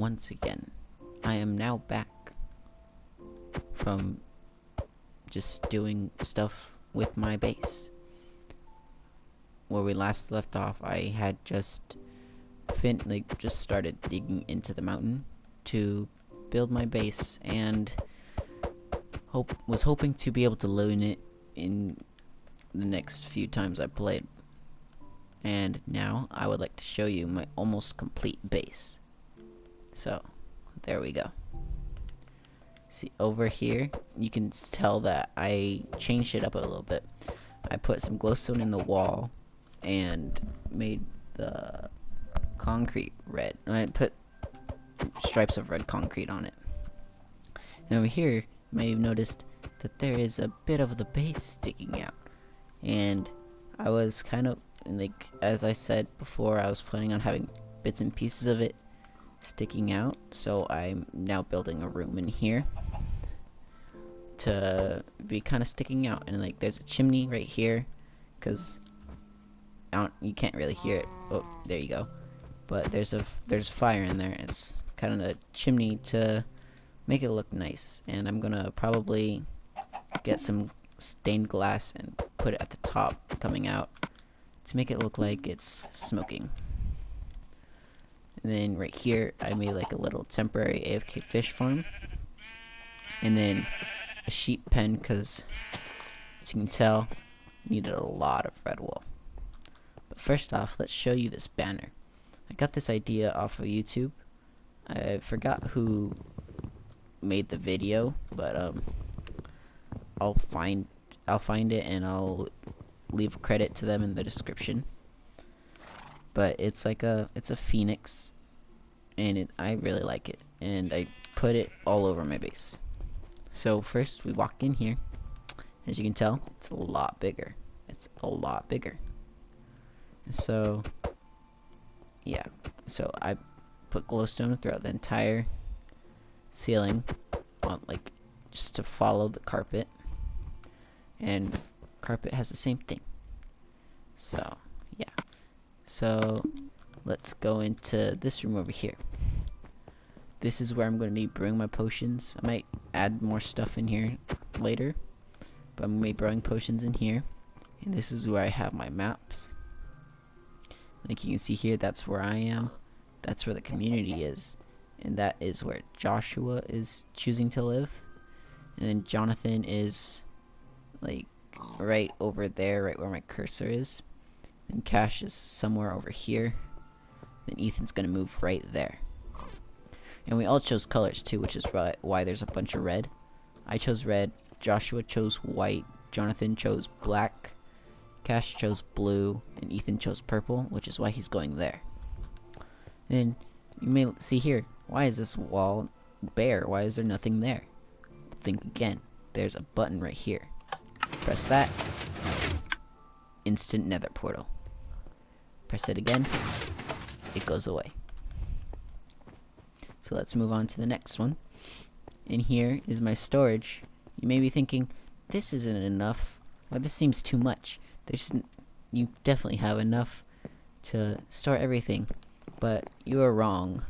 once again. I am now back from just doing stuff with my base. Where we last left off, I had just started digging into the mountain to build my base, and was hoping to be able to load it in the next few times I played. And now I would like to show you my almost complete base. So there we go. See over here, you can tell that I changed it up a little bit. I put some glowstone in the wall and made the concrete red. I put stripes of red concrete on it. And over here, you may have noticed that there is a bit of the base sticking out. And I was kind of, like, as I said before, I was planning on having bits and pieces of it sticking out. So I'm now building a room in here to be kind of sticking out. And like, there's a chimney right here, because you can't really hear it. Oh, there you go. But there's fire in there. It's kind of a chimney to make it look nice. And I'm gonna probably get some stained glass and put it at the top coming out to make it look like it's smoking. And then right here I made like a little temporary AFK fish farm, and then a sheep pen, because as you can tell, needed a lot of red wool. But first off, let's show you this banner. I got this idea off of YouTube. I forgot who made the video, but I'll find it and I'll leave credit to them in the description. But it's like it's a phoenix, and I really like it, and I put it all over my base. So first we walk in here. As you can tell, it's a lot bigger. It's a lot bigger. So yeah, so I put glowstone throughout the entire ceiling, on like just to follow the carpet, and carpet has the same thing. So yeah, so let's go into this room over here. This is where I'm going to be brewing my potions. I might add more stuff in here later, but I'm going to be brewing potions in here. And this is where I have my maps. Like you can see here, that's where I am. That's where the community is. And that is where Joshua is choosing to live. And then Jonathan is like right over there, right where my cursor is. And Cash is somewhere over here. Then Ethan's gonna move right there. And we all chose colors too, which is why there's a bunch of red. I chose red, Joshua chose white, Jonathan chose black, Cash chose blue, and Ethan chose purple, which is why he's going there. Then you may see here, why is this wall bare? Why is there nothing there? Think again. There's a button right here. Press that. Instant nether portal. Press it again. It goes away. So let's move on to the next one. In here is my storage. You may be thinking, this isn't enough. Well, this seems too much. You definitely have enough to store everything. But you are wrong.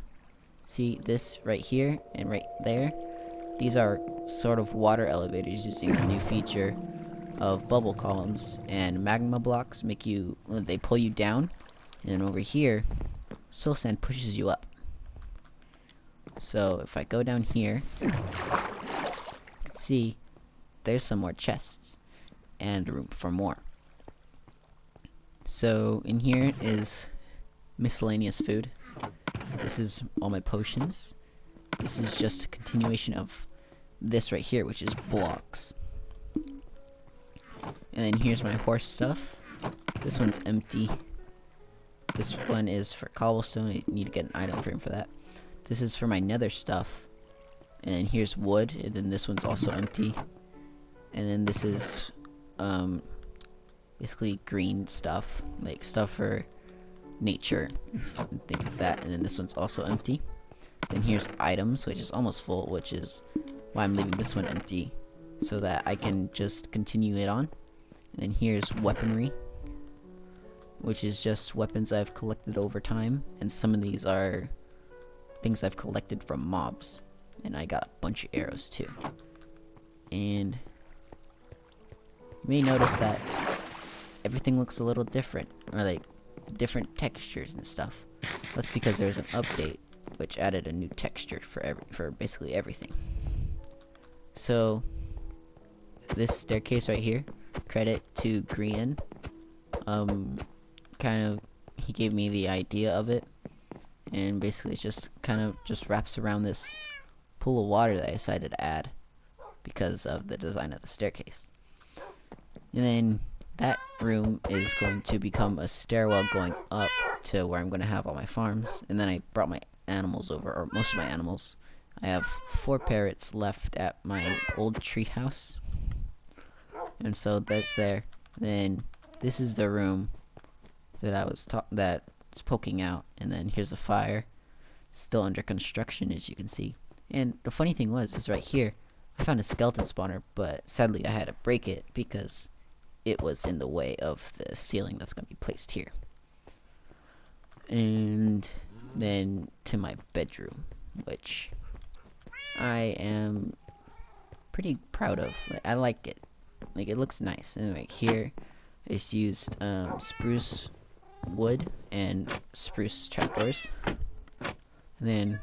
See this right here and right there? These are sort of water elevators using the new feature of bubble columns, and magma blocks they pull you down, and over here soul sand pushes you up. So if I go down here, you can see there's some more chests and room for more. So in here is miscellaneous food. This is all my potions. This is just a continuation of this right here, which is blocks. And then here's my horse stuff. This one's empty. This one is for cobblestone. I need to get an item frame for that. This is for my nether stuff. And then here's wood, and then this one's also empty. And then this is basically green stuff, like stuff for nature and things like that. And then this one's also empty. Then here's items, which is almost full, which is why I'm leaving this one empty, so that I can just continue it on. And then here's weaponry, which is just weapons I've collected over time, and some of these are things I've collected from mobs. And I got a bunch of arrows too. And you may notice that everything looks a little different, or like different textures and stuff. That's because there's an update which added a new texture for basically everything. So this staircase right here, credit to Grian. Kind of, he gave me the idea of it, and basically it's just kind of just wraps around this pool of water that I decided to add because of the design of the staircase. And then that room is going to become a stairwell going up to where I'm going to have all my farms. And then I brought my animals over, or most of my animals. I have 4 parrots left at my old tree house, and so that's there. Then this is the room that I was that's poking out, and then here's the fire, still under construction, as you can see. And the funny thing is right here, I found a skeleton spawner, but sadly I had to break it because it was in the way of the ceiling that's going to be placed here. And then to my bedroom, which I am pretty proud of. I like it. Like, it looks nice. And right here, it's used spruce wood and spruce trapdoors. And then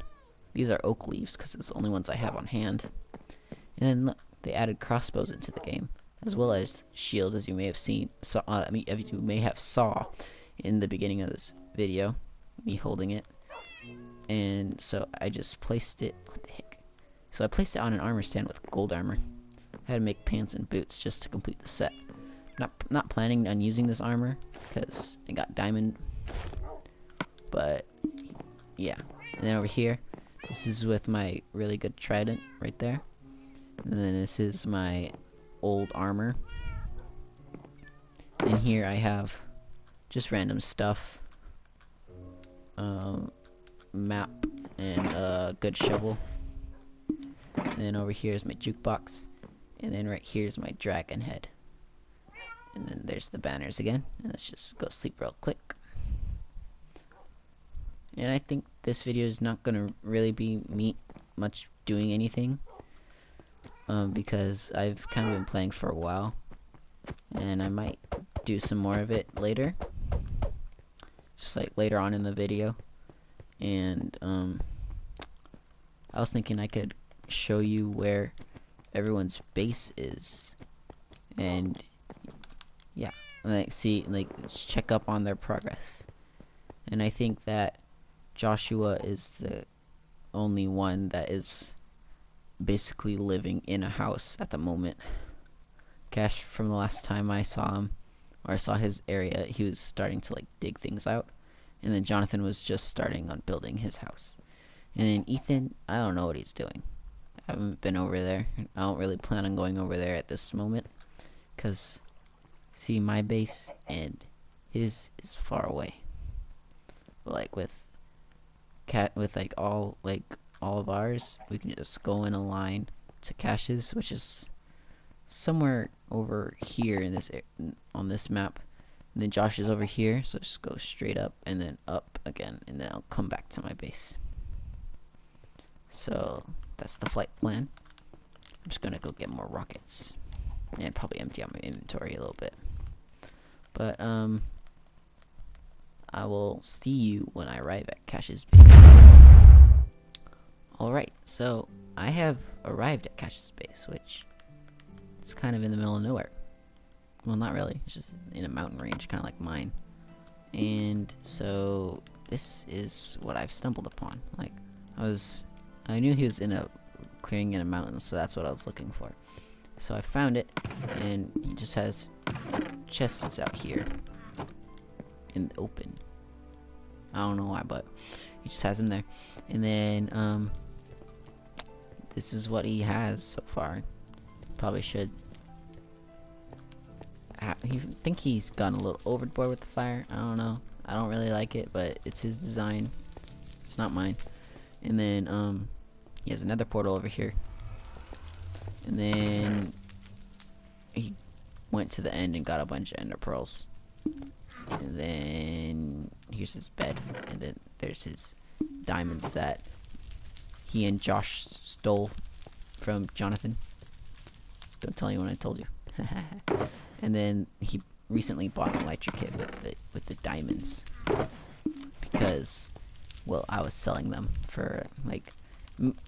these are oak leaves because it's the only ones I have on hand. And then look, they added crossbows into the game, as well as shields, as you may have seen. As you may have saw in the beginning of this video, me holding it. And so I just placed it. What the heck? So I placed it on an armor stand with gold armor. I had to make pants and boots just to complete the set. Not planning on using this armor because it got diamond. But yeah. And then over here, this is with my really good trident right there. And then this is my old armor. And here I have just random stuff. Map and a good shovel. And then over here is my jukebox. And then right here is my dragon head. And then there's the banners again. And let's just go sleep real quick. And I think this video is not gonna really be me much doing anything, because I've kind of been playing for a while, and I might do some more of it later, just like later on in the video. And I was thinking I could show you where everyone's base is, and yeah, like see, like check up on their progress. And I think that Joshua is the only one that is basically living in a house at the moment. Cash, from the last time I saw him, or I saw his area, he was starting to like dig things out. And then Jonathan was just starting on building his house. And then Ethan, I don't know what he's doing. I haven't been over there. I don't really plan on going over there at this moment, because see, my base and his is far away. But like with like all of ours, we can just go in a line to Cash's, which is somewhere over here in this on this map. And then Josh is over here, so just go straight up and then up again, and then I'll come back to my base. So that's the flight plan. I'm just gonna go get more rockets and probably empty out my inventory a little bit. But I will see you when I arrive at Cash's base. Alright, so I have arrived at Cash's base, which it's kind of in the middle of nowhere. Well, not really. It's just in a mountain range, kind of like mine. And so this is what I've stumbled upon. Like, I knew he was in a clearing in a mountain, so that's what I was looking for. So I found it, and he just has chests out here in the open. I don't know why, but he just has them there. And then this is what he has so far. Probably should. I think he's gone a little overboard with the fire. I don't know. I don't really like it, but it's his design. It's not mine. And then he has another portal over here. And then he went to the end and got a bunch of ender pearls. And then here's his bed. And then there's his diamonds that he and Josh stole from Jonathan. Don't tell anyone I told you. And then he recently bought an electric kit with the diamonds because, well, I was selling them for like,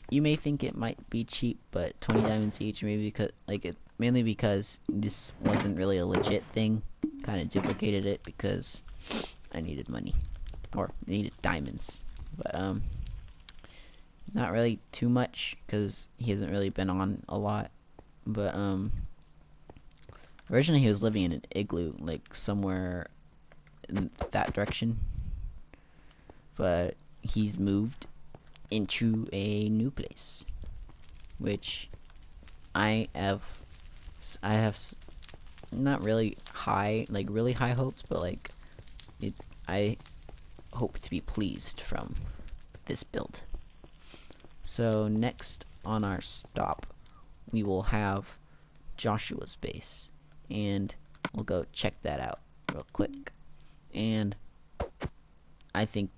you may think it might be cheap, but 20 diamonds each, maybe because mainly because this wasn't really a legit thing. Kind of duplicated it because I needed money or needed diamonds, but not really too much because he hasn't really been on a lot. But originally he was living in an igloo, like somewhere in that direction, but he's moved into a new place, which I have not really really high hopes, but like I hope to be pleased from this build. So next on our stop, we will have Joshua's base, and we'll go check that out real quick. And I think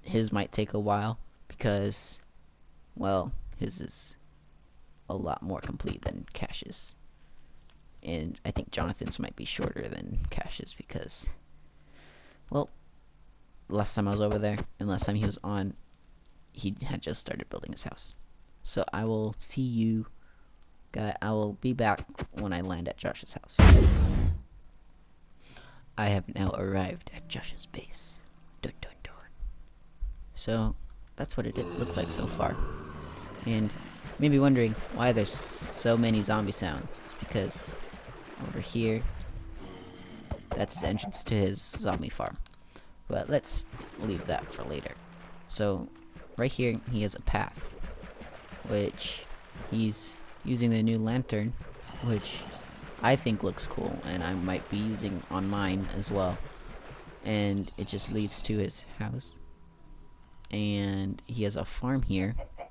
his might take a while because, well, his is a lot more complete than Cash's. And I think Jonathan's might be shorter than Cash's because, well, last time I was over there and last time he was on, he had just started building his house. So I will see you guys. I will be back when I land at Josh's house. I have now arrived at Josh's base. Dun, dun, dun. So that's what it looks like so far. And you may be wondering why there's so many zombie sounds. It's because over here, that's his entrance to his zombie farm. But let's leave that for later. So right here, he has a path, which he's using the new lantern, which I think looks cool, and I might be using on mine as well. And it just leads to his house. And he has a farm here. I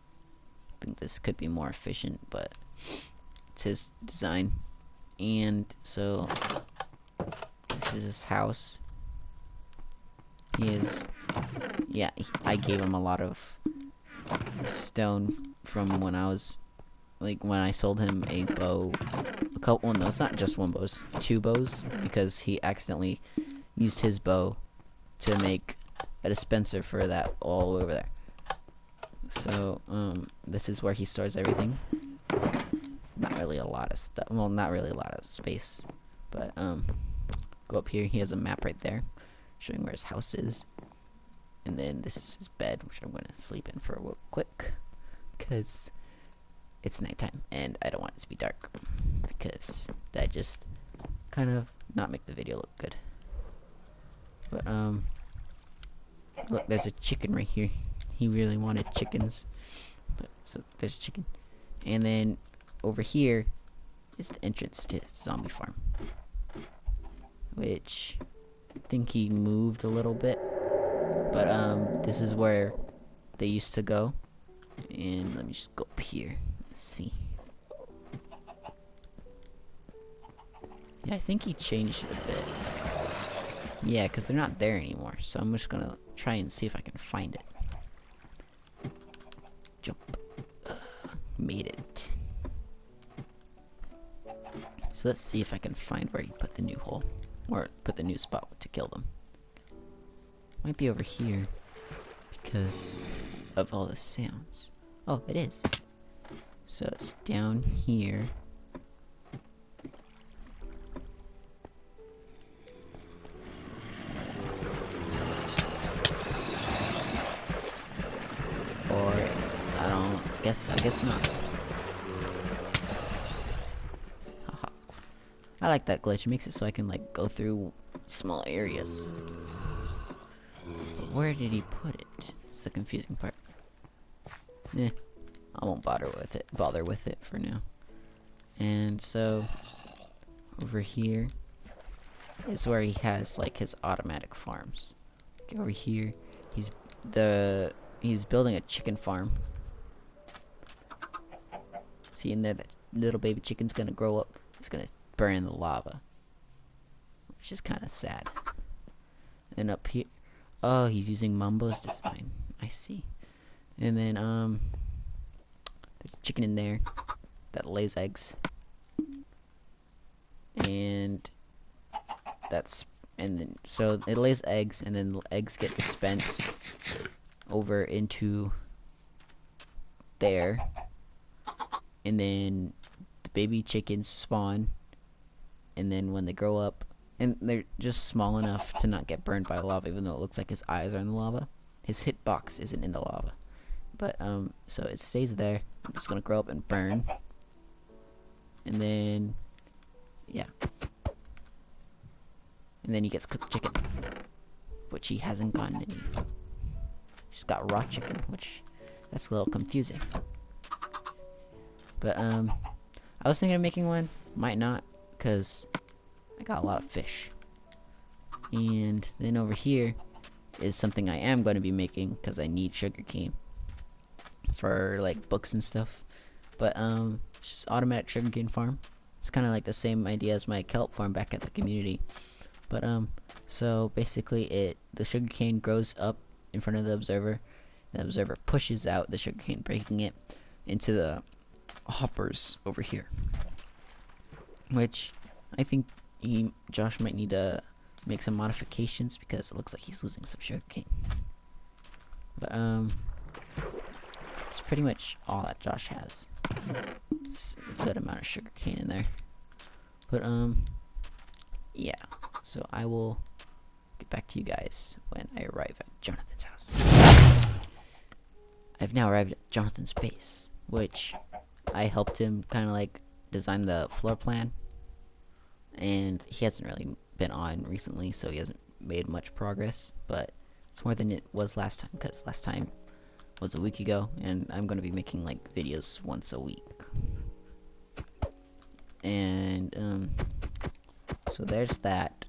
think this could be more efficient, but it's his design. And so this is his house. I gave him a lot of stone from when I was, when I sold him a bow. Well, no, it's not just one bow, it's 2 bows, because he accidentally used his bow to make a dispenser for that all over there. So, this is where he stores everything. Not really a lot of stuff. Well, not really a lot of space. But, go up here. He has a map right there showing where his house is. And then this is his bed, which I'm going to sleep in for real quick. Because it's nighttime. And I don't want it to be dark. Because that just kind of not make the video look good. But, look, there's a chicken right here. He really wanted chickens. But, so there's chicken. And then over here is the entrance to zombie farm, which I think he moved a little bit, but this is where they used to go. And let me just go up here. Let's see. Yeah, I think he changed it a bit. Yeah, because they're not there anymore, so I'm just gonna try and see if I can find it. Jump. Made it. So let's see if I can find where he put the new hole, or put the new spot to kill them. Might be over here because of all the sounds. Oh, it is. So it's down here. Or I guess not. I like that glitch. It makes it so I can go through small areas. But where did he put it? It's the confusing part. I won't bother with it for now. And so over here is where he has his automatic farms. Over here, he's building a chicken farm. See in there, that little baby chicken's gonna grow up. It's gonna burn in the lava, which is kind of sad. And up here, oh, he's using Mumbo's design. I see. And then there's a chicken in there that lays eggs, and then so it lays eggs, and then the eggs get dispensed over into there, and then the baby chickens spawn, and then when they grow up, and they're just small enough to not get burned by lava, even though it looks like his eyes are in the lava. His hitbox isn't in the lava, but so it stays there. It's gonna grow up and burn, and then yeah, and then he gets cooked chicken, which he hasn't gotten any. He's got raw chicken, which that's a little confusing. But I was thinking of making one, might not, cause I got a lot of fish. And then over here is something I am going to be making because I need sugarcane for like books and stuff. But it's just automatic sugarcane farm. It's kind of like the same idea as my kelp farm back at the community. But so basically the sugarcane grows up in front of the observer. The observer pushes out the sugarcane, breaking it into the hoppers over here. Which I think Josh might need to make some modifications because it looks like he's losing some sugarcane. But it's pretty much all that Josh has. It's a good amount of sugarcane in there. But yeah. So I will get back to you guys when I arrive at Jonathan's house. I've now arrived at Jonathan's base, which I helped him kind of like design the floor plan, and he hasn't really been on recently, so he hasn't made much progress, but it's more than it was last time, because last time was a week ago, and I'm going to be making like videos once a week. And so there's that.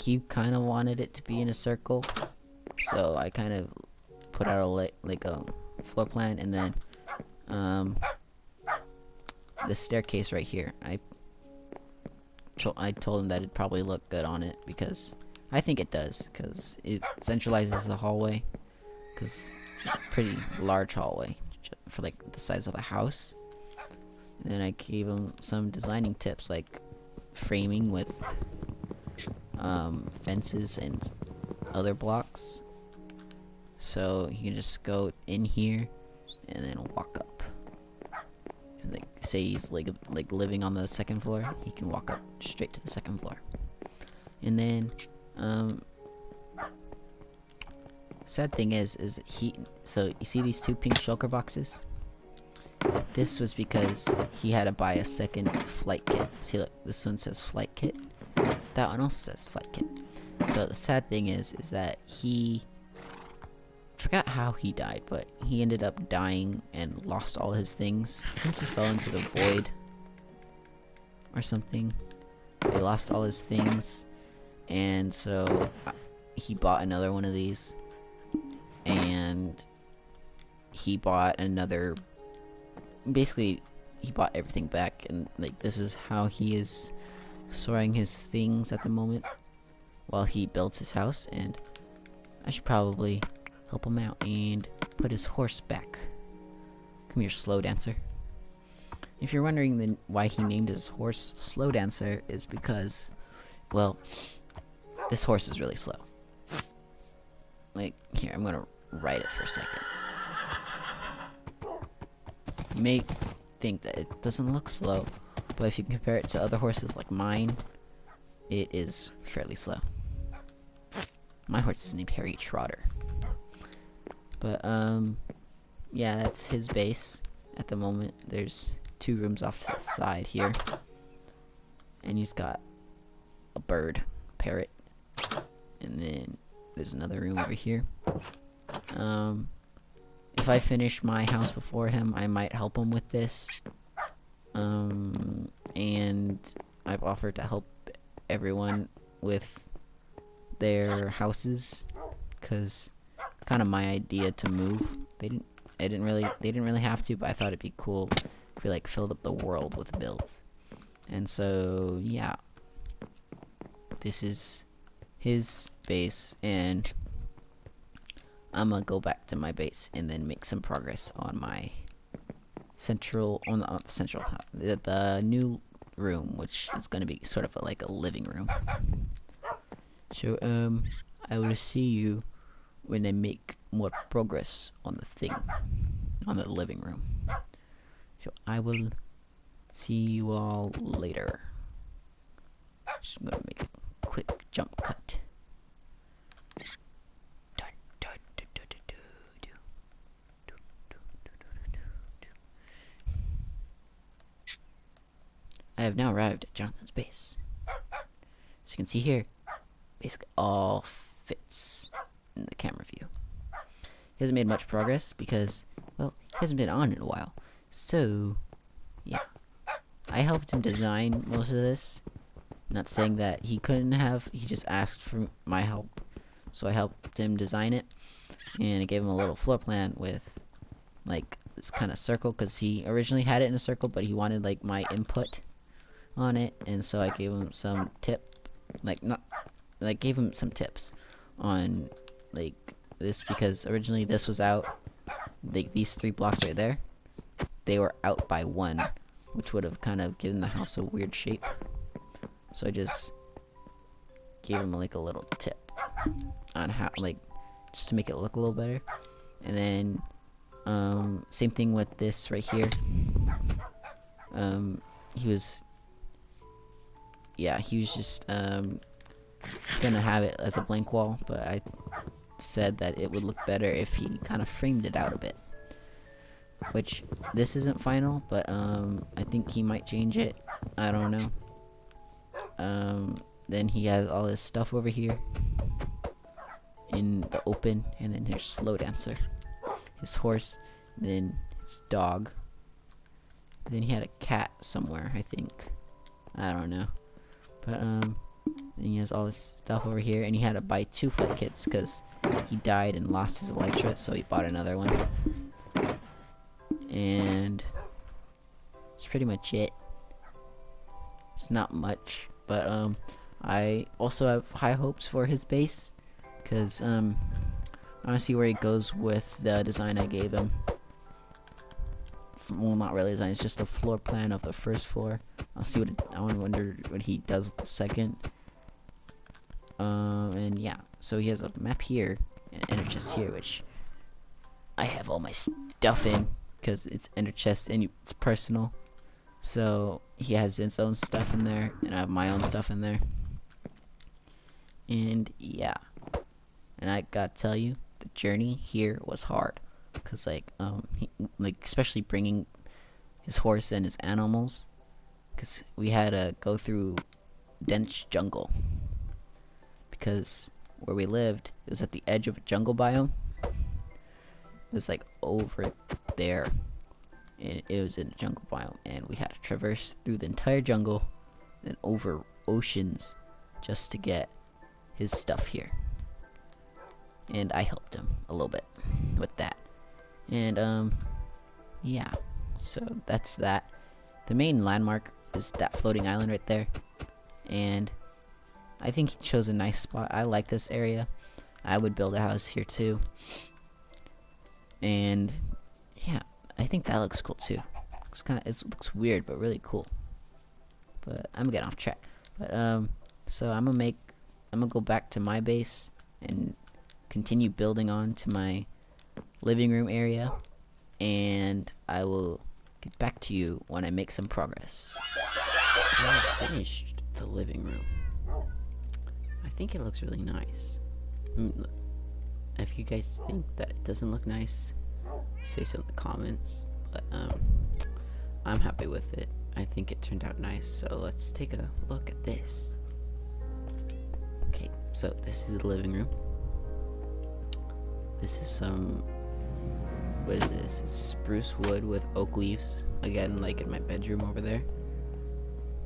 He kind of wanted it to be in a circle, so I kind of put out like a floor plan, and then the staircase right here, I told him that it'd probably look good on it, because I think it does, because it centralizes the hallway, because it's a pretty large hallway for like the size of the house. And then I gave him some designing tips, like framing with fences and other blocks, so he can just go in here and then walk up. And like say he's like living on the second floor, he can walk up straight to the second floor. And then sad thing is so you see these two pink shulker boxes? This was because he had to buy a second flight kit. See, look, this one says flight kit. That one also says flight kit. So the sad thing is that he forgot how he died, but he ended up dying and lost all his things. I think he fell into the void or something. He lost all his things, and so he bought another one of these, and he bought another. Basically, he bought everything back, and like this is how he is storing his things at the moment while he builds his house. And I should probably help him out and put his horse back. Come here, Slow Dancer. If you're wondering then why he named his horse Slow Dancer, is because, well, this horse is really slow. Like, here, I'm gonna ride it for a second. You may think that it doesn't look slow, but if you compare it to other horses like mine, it is fairly slow. My horse is named Harry Trotter. But yeah, that's his base at the moment. There's 2 rooms off to the side here, and he's got a bird, parrot, and then there's another room over here. If I finish my house before him, I might help him with this. And I've offered to help everyone with their houses, because kind of my idea to move. They didn't really have to, but I thought it'd be cool if we like filled up the world with builds. And so yeah, this is his base, and I'm gonna go back to my base and then make some progress on my central, on the central, the new room, which is gonna be sort of like a living room. So I will see you when I make more progress on the thing, on the living room. So I will see you all later. Just gonna make a quick jump cut. I have now arrived at Jonathan's base. As you can see here, basically all fits in the camera view. He hasn't made much progress because, well, he hasn't been on in a while. So, yeah. I helped him design most of this. Not saying that he couldn't have, he just asked for my help. So I helped him design it. And I gave him a little floor plan with, like, this kind of circle. Because he originally had it in a circle, but he wanted, like, my input on it. And so I gave him some gave him some tips on, like, this, because originally this was out, like these 3 blocks right there, they were out by 1, which would have kind of given the house a weird shape. So I just gave him like a little tip on how, like, just to make it look a little better. And then same thing with this right here. He was just gonna have it as a blank wall, but I said that it would look better if he kind of framed it out a bit. Which, this isn't final, but I think he might change it. I don't know. Then he has all his stuff over here in the open, and then his slow dancer, his horse, then his dog. Then he had a cat somewhere, I think. I don't know. But then he has all this stuff over here, and he had to buy 2 foot kits because he died and lost his elytra, so he bought another one. And that's pretty much it. It's not much, but I also have high hopes for his base, because I want to see where he goes with the design I gave him. Well, not really design, it's just a floor plan of the first floor. I'll see what I wonder what he does with the second. And yeah, so he has a map here and ender chest here, which I have all my stuff in because it's ender chest and it's personal. So he has his own stuff in there, and I have my own stuff in there. And yeah, and I gotta tell you, the journey here was hard, cause like especially bringing his horse and his animals, cause we had to go through dense jungle, because where we lived, it was at the edge of a jungle biome. It was like over there, and it was in a jungle biome, and we had to traverse through the entire jungle and over oceans just to get his stuff here. And I helped him a little bit with that. And yeah, so that's that. The main landmark is that floating island right there, and I think he chose a nice spot. I like this area. I would build a house here too. And yeah, I think that looks cool too. It looks weird but really cool. But I'm getting off track. But so I'm gonna go back to my base and continue building on to my living room area, and I will get back to you when I make some progress. I finished the living room. I think it looks really nice. If you guys think that it doesn't look nice, say so in the comments. But I'm happy with it. I think it turned out nice. So let's take a look at this. Okay, so this is the living room. This is some, what is this? It's spruce wood with oak leaves. Again, like in my bedroom over there.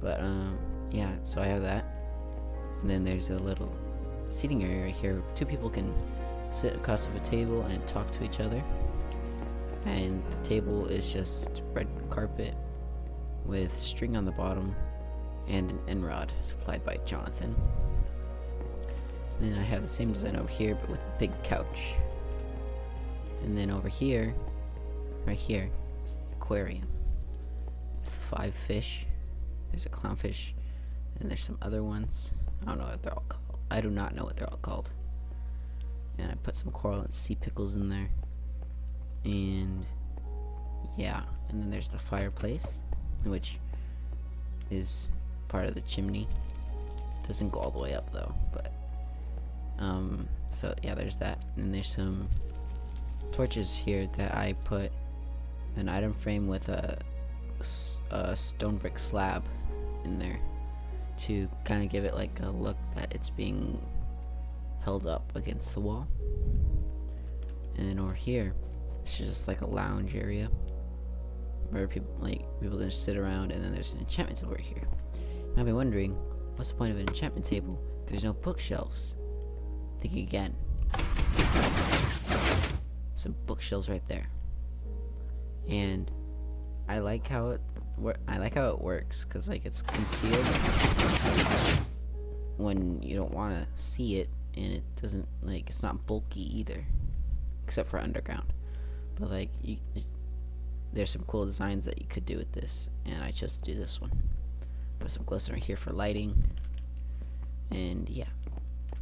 But yeah, so I have that. And then there's a little seating area right here. 2 people can sit across of a table and talk to each other. And the table is just red carpet with string on the bottom and an end rod supplied by Jonathan. And then I have the same design over here, but with a big couch. And then over here, right here, is the aquarium. 5 fish. There's a clownfish, and there's some other ones. I don't know what they're all called. I do not know what they're all called. And I put some coral and sea pickles in there. And yeah, and then there's the fireplace, which is part of the chimney. Doesn't go all the way up though, but so yeah, there's that. And there's some torches here that I put an item frame with a stone brick slab in there to kind of give it like a look that it's being held up against the wall. And then over here, it's just like a lounge area where people can just sit around, and then there's an enchantment table over here. You might be wondering, what's the point of an enchantment table if there's no bookshelves? Think again. Some bookshelves right there. And I like how it works, because like it's concealed when you don't want to see it, and it doesn't, like, it's not bulky either, except for underground. But like there's some cool designs that you could do with this, and I chose to do this one. Put some glistener here for lighting, and yeah.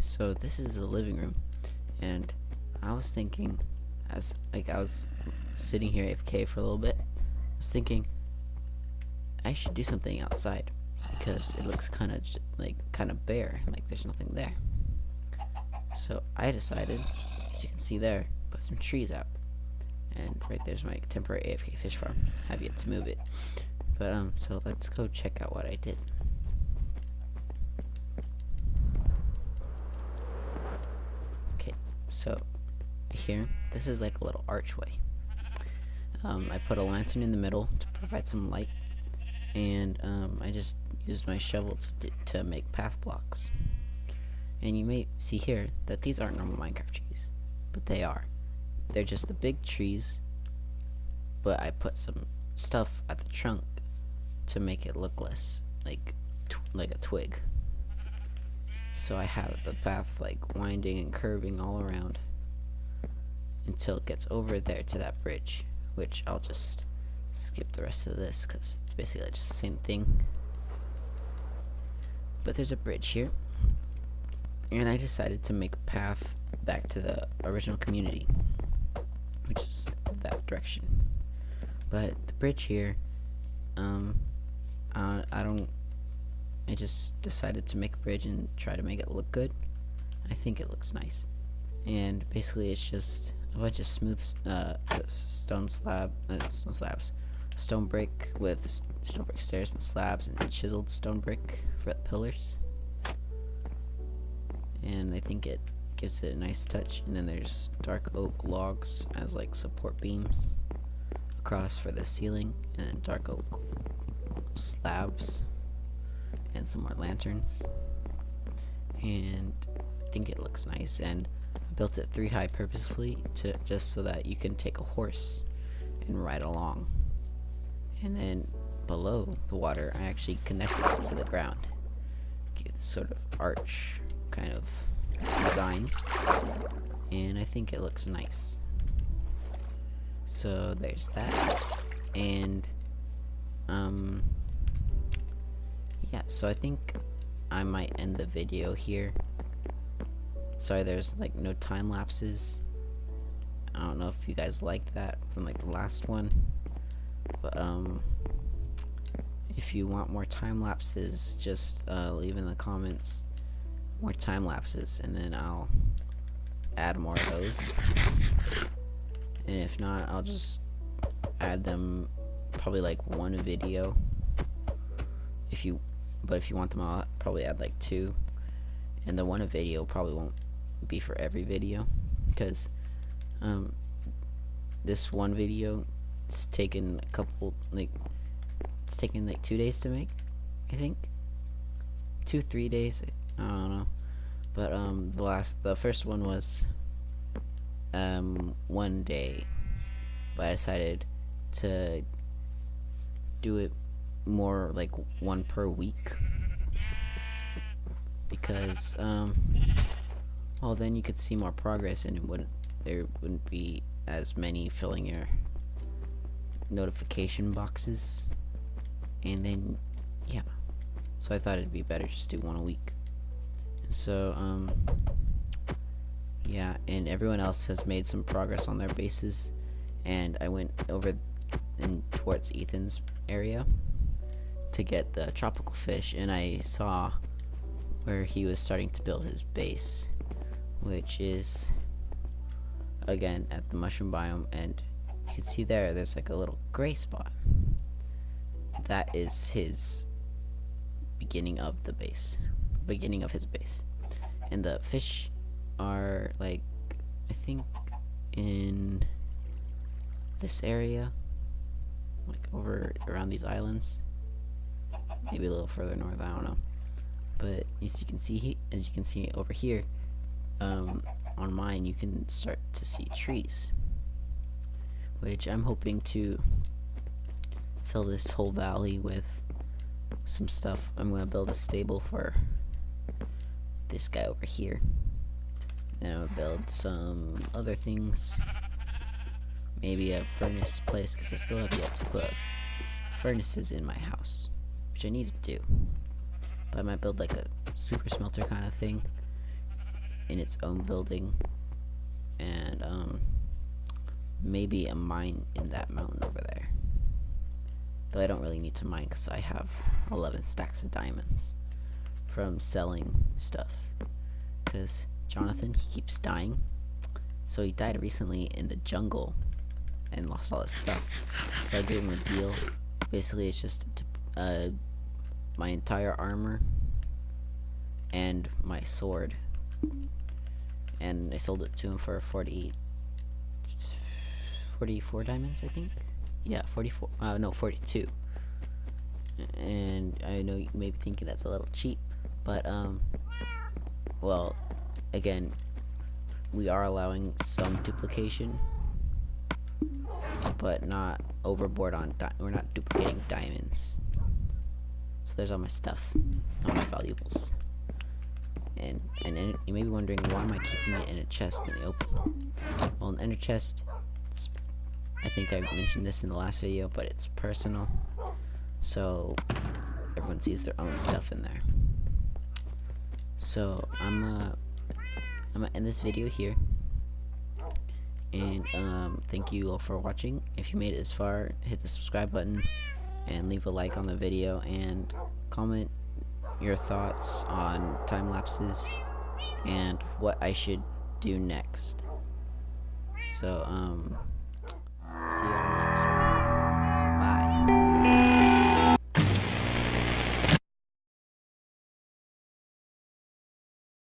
So this is the living room, and I was thinking, as like I was sitting here AFK for a little bit, I was thinking I should do something outside, because it looks kind of bare, like there's nothing there. So I decided, as you can see there, put some trees out. And right there's my temporary AFK fish farm. I have yet to move it. But so let's go check out what I did. Okay, so here, this is like a little archway. I put a lantern in the middle to provide some light, and I just used my shovel to make path blocks. And you may see here that these aren't normal Minecraft trees, but they are. They're just the big trees, but I put some stuff at the trunk to make it look less like a twig. So I have the path like winding and curving all around until it gets over there to that bridge, which I'll just skip the rest of this because it's basically just the same thing. But there's a bridge here, and I decided to make a path back to the original community, which is that direction. But the bridge here, I just decided to make a bridge and try to make it look good. I think it looks nice. And basically it's just a bunch of smooth stone brick with stone brick stairs and slabs, and chiseled stone brick for the pillars. And I think it gives it a nice touch. And then there's dark oak logs as like support beams across for the ceiling, and then dark oak slabs and some more lanterns. And I think it looks nice, and I built it 3 high purposefully to just so that you can take a horse and ride along. And then below the water I actually connected it to the ground, give this sort of arch kind of design, and I think it looks nice. So there's that. And yeah, so I think I might end the video here. Sorry, there's like no time lapses. I don't know if you guys liked that from like the last one, but if you want more time lapses, just leave in the comments more time lapses, and then I'll add more of those. And if not, I'll just add them probably like 1 video. But if you want them, I'll probably add like 2. And the 1 video probably won't be for every video, because this 1 video, it's taken a couple, it's taken like 2 days to make, I think. 2-3 days, I don't know. But the first one was 1 day, but I decided to do it more like 1 per week, because well, then you could see more progress, and there wouldn't be as many filling your notification boxes. And then, yeah. So I thought it'd be better just do one a week. So, yeah, and everyone else has made some progress on their bases. And I went over towards Ethan's area to get the tropical fish, and I saw where he was starting to build his base, which is again at the mushroom biome, and you can see there's like a little gray spot. That is his beginning of the base, beginning of his base. And the fish are like, I think in this area, like over around these islands, maybe a little further north, I don't know. But as you can see over here, on mine you can start to see trees, which I'm hoping to fill this whole valley with some stuff. I'm gonna build a stable for this guy over here. Then I'm gonna build some other things. Maybe a furnace place, because I still have yet to put furnaces in my house, which I need to do. But I might build like a super smelter kind of thing in its own building, and maybe a mine in that mountain over there. Though I don't really need to mine because I have 11 stacks of diamonds from selling stuff. Because Jonathan, he keeps dying. So he died recently in the jungle and lost all his stuff. So I gave him a deal. Basically, it's just my entire armor and my sword. And I sold it to him for 44 diamonds, I think. Yeah, 44. No, 42. And I know you may be thinking that's a little cheap, but well, again, we are allowing some duplication, but not overboard on. We're not duplicating diamonds. So there's all my stuff, all my valuables. And you may be wondering, why am I keeping it in a chest in the open? Well, an ender chest, I think I mentioned this in the last video, but it's personal, so everyone sees their own stuff in there. So I'm gonna end this video here, and thank you all for watching. If you made it this far, hit the subscribe button and leave a like on the video, and comment your thoughts on time lapses and what I should do next. So see you all